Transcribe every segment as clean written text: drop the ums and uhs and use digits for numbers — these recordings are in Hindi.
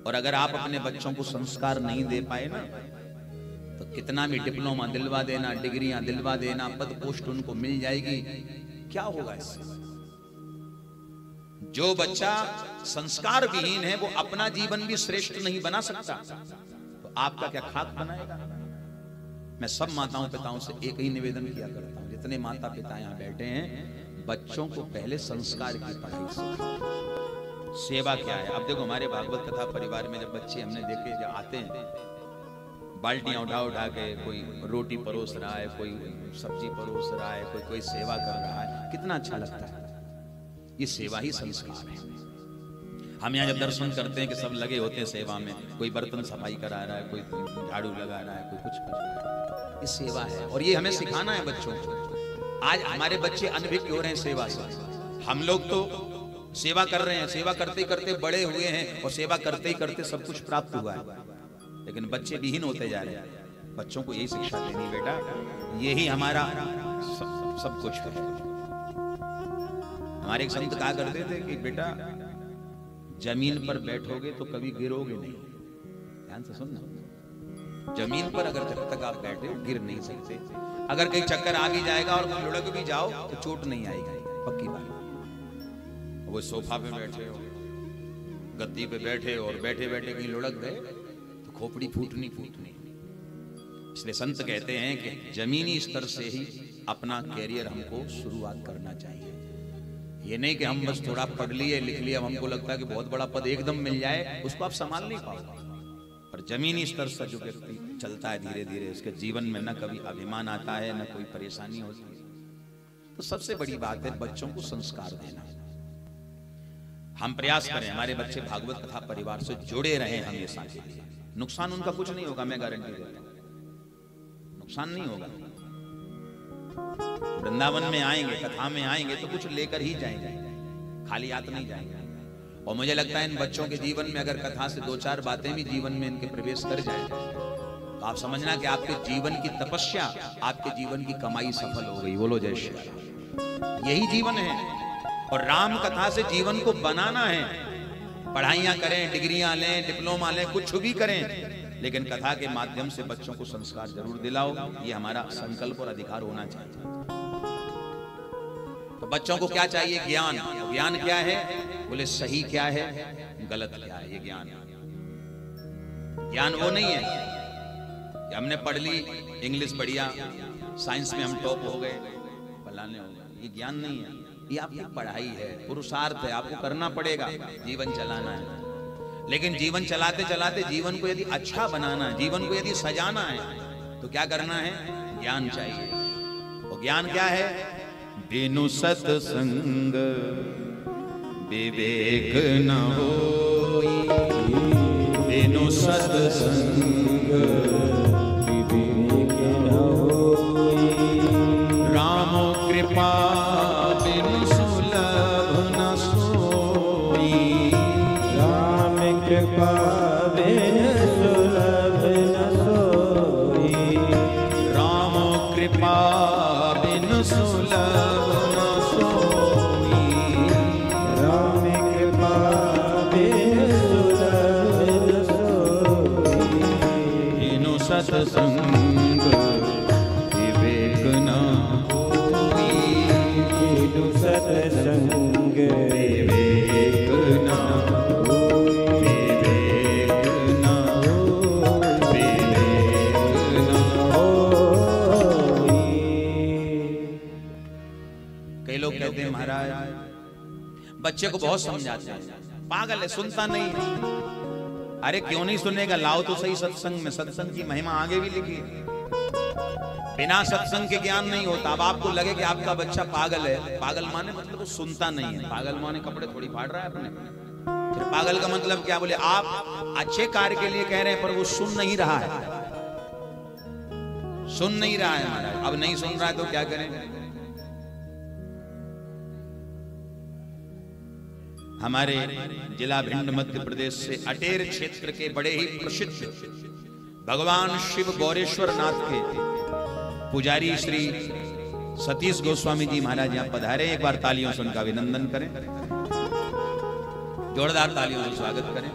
और अगर आप अपने बच्चों को संस्कार नहीं दे पाए ना, तो कितना भी डिप्लोमा दिलवा देना, डिग्रियां दिलवा देना, पद पोस्ट उनको मिल जाएगी, क्या होगा इससे? जो बच्चा संस्कार विहीन है वो अपना जीवन भी श्रेष्ठ नहीं बना सकता, तो आपका क्या खाक बनाएगा? मैं सब माताओं पिताओं से एक ही निवेदन किया करता हूं, जितने माता पिता यहां बैठे हैं, बच्चों को पहले संस्कार की पढ़ाई सिखाओ। सेवा क्या है? अब देखो हमारे भागवत कथा परिवार में जब बच्चे हमने देखे जब आते हैं, बाल्टियां उठा उठा के कोई रोटी परोस रहा है, कोई सब्जी परोस रहा है, कोई सेवा कर रहा है, कितना अच्छा लगता है। ये सेवा ही संस्कार है। हम यहाँ जब दर्शन करते हैं कि सब लगे होते हैं सेवा में, कोई बर्तन सफाई करा रहा है, कोई झाड़ू लगा रहा है, कोई कुछ कर रहा है, ये सेवा है। और ये हमें सिखाना है बच्चों को। आज हमारे बच्चे अनभिज्ञ हो रहे हैं सेवा से। हम लोग तो सेवा कर रहे हैं, सेवा करते करते बड़े हुए हैं और सेवा करते ही करते सब कुछ प्राप्त हुआ है, लेकिन बच्चे विहीन होते जा रहे हैं। बच्चों को यही शिक्षा देनी, बेटा यही हमारा सब कुछ है। हमारे एक संत कहा करते थे कि बेटा जमीन पर बैठोगे तो कभी गिरोगे नहीं। ध्यान से सुनना, जमीन पर अगर जब तक आप बैठे गिर नहीं सकते। अगर कहीं चक्कर आ भी जाएगा और लुढ़क भी जाओ तो चोट नहीं आएगी, पक्की बात। वो सोफा पे बैठे हो, गद्दी पे बैठे हो और बैठे बैठे कहीं लुढ़क गए तो खोपड़ी फूटनी। इसलिए संत कहते हैं कि जमीनी स्तर से ही अपना कैरियर हमको शुरुआत करना चाहिए। ये नहीं कि हम बस थोड़ा पढ़ लिए लिख लिए, अब हमको लगता है कि बहुत बड़ा पद एकदम मिल जाए, उसको आप संभाल नहीं पाओगे। पर जमीनी स्तर से जो व्यक्ति चलता है धीरे धीरे, उसके जीवन में न कभी अभिमान आता है, न कोई परेशानी होती है। तो सबसे बड़ी बात है बच्चों को संस्कार देना। हम प्रयास करें हमारे बच्चे भागवत कथा परिवार से जुड़े रहें हमेशा के लिए। नुकसान उनका कुछ नहीं होगा, मैं गारंटी देता हूं, नुकसान नहीं होगा। वृंदावन में आएंगे, कथा में आएंगे तो कुछ लेकर ही जाएंगे, खाली हाथ नहीं जाएंगे। और मुझे लगता है इन बच्चों के जीवन में अगर कथा से 2-4 बातें भी जीवन में इनके प्रवेश कर जाए तो आप समझना कि आपके जीवन की तपस्या, आपके जीवन की कमाई सफल हो गई। बोलो जय श्री राम। यही जीवन है और राम कथा से जीवन को बनाना है। पढ़ाइयां करें, डिग्रियां लें, डिप्लोमा लें, कुछ भी करें, लेकिन कथा के माध्यम से बच्चों को संस्कार जरूर दिलाओ। ये हमारा संकल्प और अधिकार होना चाहिए। तो बच्चों को क्या चाहिए? ज्ञान। ज्ञान क्या है? बोले सही क्या है, गलत क्या है, ये ज्ञान। ज्ञान वो नहीं है कि हमने पढ़ ली, इंग्लिश बढ़िया, साइंस में हम टॉप हो गए, फलाने हो गए। ये ज्ञान नहीं है, ये आपकी पढ़ाई है, पुरुषार्थ है, आपको करना पड़ेगा, जीवन चलाना है। लेकिन जीवन चलाते चलाते जीवन को यदि अच्छा बनाना है, जीवन को यदि सजाना है, तो क्या करना है? ज्ञान चाहिए। और ज्ञान क्या है? बिनु सत्संग विवेक न होई, बिनु सत्संग विवेक न होई, राम कृपा बिनु सुलभ न सोई, राम कृपा बिनु सुलभ न सोई, राम कृपा बिनु सुलभ न सोई, राम कृपा बिनु सुलभ न सोई, बिनु सत्संग विवेक न होई, बिनु सत्संग विवेक न होई, विवेक न होई, विवेक न होई। कई लोग कहते हैं महाराज बच्चे को बहुत समझाते हैं, पागल है, सुनता नहीं। अरे क्यों नहीं सुनेगा? लाओ तो सही सत्संग में। सत्संग की महिमा आगे भी लिखी है। बिना सत्संग के ज्ञान नहीं होता। अब आपको लगे कि आपका बच्चा पागल है, पागल माने मतलब वो सुनता नहीं है। पागल माने कपड़े थोड़ी फाड़ रहा है अपने। फिर पागल का मतलब क्या? बोले आप अच्छे कार्य के लिए कह रहे हैं पर वो सुन नहीं रहा है, सुन नहीं रहा है महाराज। अब नहीं सुन रहा है तो क्या करें? हमारे जिला भिंड मध्य प्रदेश से अटेर क्षेत्र के बड़े ही प्रसिद्ध भगवान शिव गौरेश्वर नाथ के पुजारी श्री सतीश गोस्वामी जी महाराज यहाँ पधारे। एक बार तालियों से उनका अभिनंदन करें, जोरदार तालियों से स्वागत करें।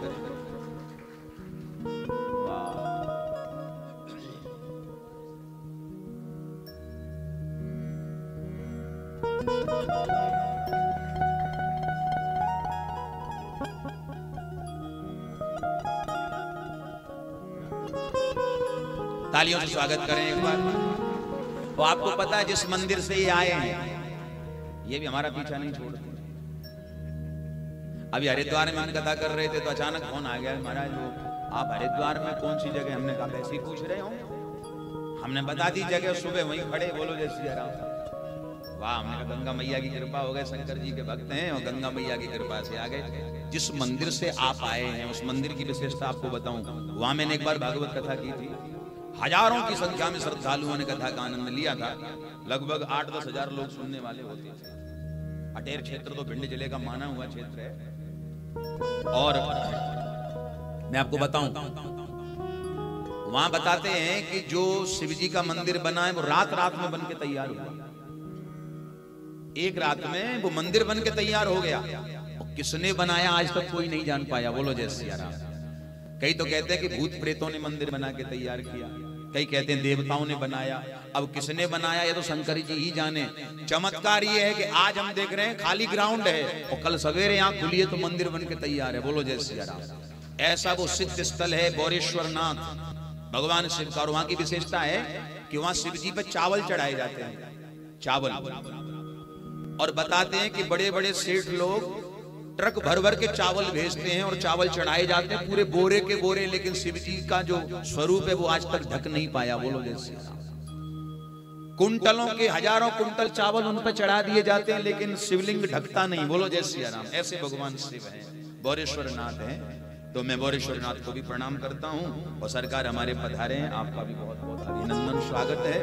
तालियों से स्वागत करें एक बार। तो आपको पता है जिस मंदिर से ये आए हैं, ये भी हमारा पीछा नहीं छोड़ते। अभी हरिद्वार में हम कथा कर रहे थे तो अचानक फोन आ गया, महाराज वो आप हरिद्वार में कौन सी जगह? हमने कहा ऐसे ही पूछ रहे हो। हमने बता दी जगह, सुबह वहीं खड़े, बोलो जय सिया राम। वाह, हमने कहा गंगा मैया की कृपा हो गए, शंकर जी के भक्त हैं और गंगा मैया की कृपा से आ गए। जिस मंदिर से आप आए हैं उस मंदिर की विशेषता आपको बताऊं। वहां मैंने एक बार भागवत कथा की थी, हजारों की संख्या में श्रद्धालुओं ने कथा का आनंद लिया था। लगभग 8-10 हजार लोग सुनने वाले होते थे। अटेर क्षेत्र तो भिंड जिले का माना हुआ क्षेत्र है। और मैं आपको बताऊं, वहां बताते हैं कि जो शिव जी का मंदिर बना है वो रात रात में बन के तैयार हुआ। एक रात में वो मंदिर बन के तैयार हो गया। और किसने बनाया आज तक कोई नहीं जान पाया। बोलो जय सिया राम। कई तो कहते हैं कि भूत प्रेतों ने मंदिर बना के तैयार किया, कई कहते हैं देवताओं ने बनाया। अब किसने बनाया ये तो शंकर जी ही जाने। चमत्कार ये है कि आज हम देख रहे हैं खाली ग्राउंड है और कल सवेरे आंख खुली है तो मंदिर बन के तैयार है। बोलो जय सिया राम। ऐसा वो सिद्ध स्थल है बोरेश्वर नाथ, भगवान शिव का। और वहां की विशेषता है कि वहां शिव जी पे चावल चढ़ाए जाते हैं, चावल। और बताते हैं कि बड़े बड़े सेठ लोग ट्रक भर भर के चावल भेजते हैं और चावल चढ़ाए जाते हैं पूरे बोरे के बोरे, लेकिन शिव जी का जो स्वरूप है वो आज तक ढक नहीं पाया। बोलो जय सिया राम। कुंटलों के हजारों कुंटल चावल उन पर चढ़ा दिए जाते हैं लेकिन शिवलिंग ढकता नहीं। बोलो जय सिया राम। ऐसे भगवान शिव हैं, बोरेश्वर नाथ हैं। तो मैं बोरेश्वर नाथ को भी प्रणाम करता हूं और सरकार हमारे पधारे हैं, आपका भी बहुत बहुत अभिनंदन, स्वागत है।